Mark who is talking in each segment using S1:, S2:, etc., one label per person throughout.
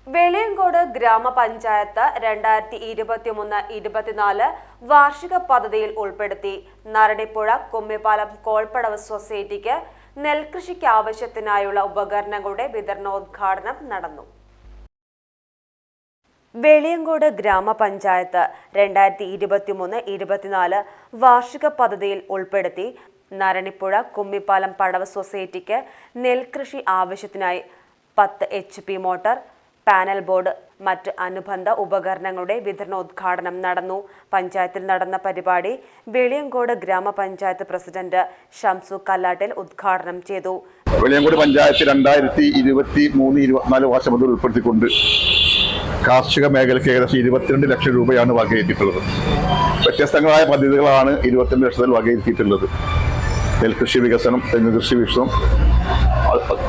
S1: വെളിയങ്കോട് ഗ്രാമപഞ്ചായത്ത് 2023-24 വാർഷിക പദ്ധതിയിൽ ഉൾപ്പെടുത്തി നരടിപ്പുഴ കുമ്മിപ്പാലം കോൾപ്പടവ് സൊസൈറ്റിക്ക് നെൽകൃഷിക്ക് ആവശ്യത്തിനായുള്ള ഉപകരണങ്ങളുടെ വിതരണോദ്ഘാടനം നടന്നു. വെളിയങ്കോട് ഗ്രാമപഞ്ചായത്ത് 2023-24 വാർഷിക പദ്ധതിയിൽ ഉൾപ്പെടുത്തി നരടിപ്പുഴ കുമ്മിപ്പാലം പടവ് സൊസൈറ്റിക്ക് നെൽകൃഷി ആവശ്യത്തിനായി 10 HP മോട്ടോർ, പാനൽ ബോർഡ്, മറ്റ് അനുബന്ധ ഉപകരണങ്ങളുടെ വിതരണോദ്ഘാടനം നടന്നു. പഞ്ചായത്തിൽ നടന്ന പരിപാടി വെളിയങ്കോട് ഗ്രാമപഞ്ചായത്ത് പ്രസിഡന്റ് ഷംസു കല്ലാട്ടിൽ ഉദ്ഘാടനം ചെയ്തു.
S2: വെളിയങ്കോട് പഞ്ചായത്ത് 2023-24 വർഷം മുതൽ ഉൾപ്പെടുത്തിക്കൊണ്ട് കാർഷിക മേഖലയ്ക്ക് ഏകദേശം 22 ലക്ഷം രൂപയാണ് വകയിരുത്തിയിട്ടുള്ളത്. വ്യത്യസ്തങ്ങളായ പദ്ധതികളാണ് 22 ലക്ഷത്തിൽ വകയിരുത്തിയിട്ടുള്ളത്. നെൽകൃഷി വികസനം, തെങ്ങ് കൃഷി വികസനം,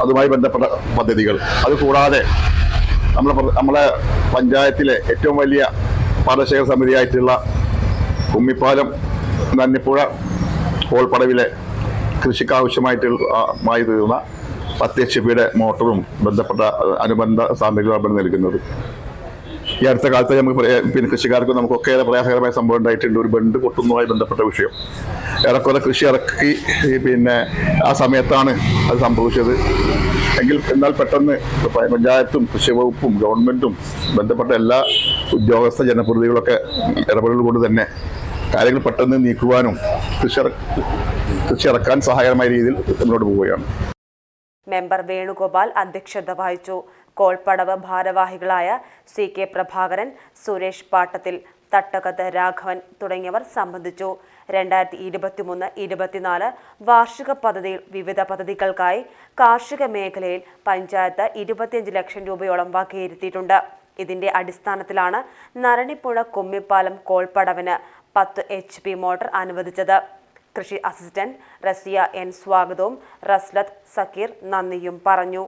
S2: അതുമായി ബന്ധപ്പെട്ട പദ്ധതികൾ. അതുകൂടാതെ നമ്മളെ പഞ്ചായത്തിലെ ഏറ്റവും വലിയ പാടശേഖര സമിതിയായിട്ടുള്ള കുമ്മിപ്പാലം നന്നിപ്പുഴ കോൾപ്പടവിലെ കൃഷിക്ക് ആവശ്യമായി തീർന്ന 10 HP മോട്ടറും ബന്ധപ്പെട്ട അനുബന്ധ സാമഗ്രികളാണ് നൽകുന്നത്. ഈ അടുത്ത കാലത്ത് നമുക്ക് കൃഷിക്കാർക്ക് നമുക്കൊക്കെ പ്രയാസകരമായ സംഭവം ഉണ്ടായിട്ടുണ്ട്. ഒരു ബണ്ട് പൊട്ടുന്നതുമായി ബന്ധപ്പെട്ട വിഷയം ഏറെക്കുറെ കൃഷി ഇറക്കി ആ സമയത്താണ് അത് സംഭവിച്ചത്. എന്നാൽ പെട്ടെന്ന് പഞ്ചായത്തും കൃഷി വകുപ്പും ഗവൺമെന്റും ബന്ധപ്പെട്ട എല്ലാ ഉദ്യോഗസ്ഥ ജനപ്രതിനിധികളൊക്കെ ഇടപെടൽ കൊണ്ട് തന്നെ കാര്യങ്ങൾ പെട്ടെന്ന് നീക്കുവാനും കൃഷി ഇറക്കാൻ സഹായകരമായ രീതിയിൽ മുന്നോട്ട് പോവുകയാണ്.
S1: മെമ്പർ വേണുഗോപാൽ അധ്യക്ഷത വഹിച്ചു. കോൾപ്പടവ് ഭാരവാഹികളായ CK പ്രഭാകരൻ, സുരേഷ് പാട്ടത്തിൽ, തട്ടകത്ത് രാഘവൻ തുടങ്ങിയവർ സംബന്ധിച്ചു. 2023-24 വാർഷിക പദ്ധതിയിൽ വിവിധ പദ്ധതികൾക്കായി കാർഷിക മേഖലയിൽ പഞ്ചായത്ത് 25 ലക്ഷം രൂപയോളം വകയിരുത്തിയിട്ടുണ്ട്. ഇതിന്റെ അടിസ്ഥാനത്തിലാണ് നരണിപ്പുഴ കുമ്മിപ്പാലം കോൾപ്പടവിന് 10 HP മോട്ടോർ അനുവദിച്ചത്. കൃഷി അസിസ്റ്റന്റ് റസിയ N സ്വാഗതവും റസ്ലത്ത് സക്കീർ നന്ദിയും പറഞ്ഞു.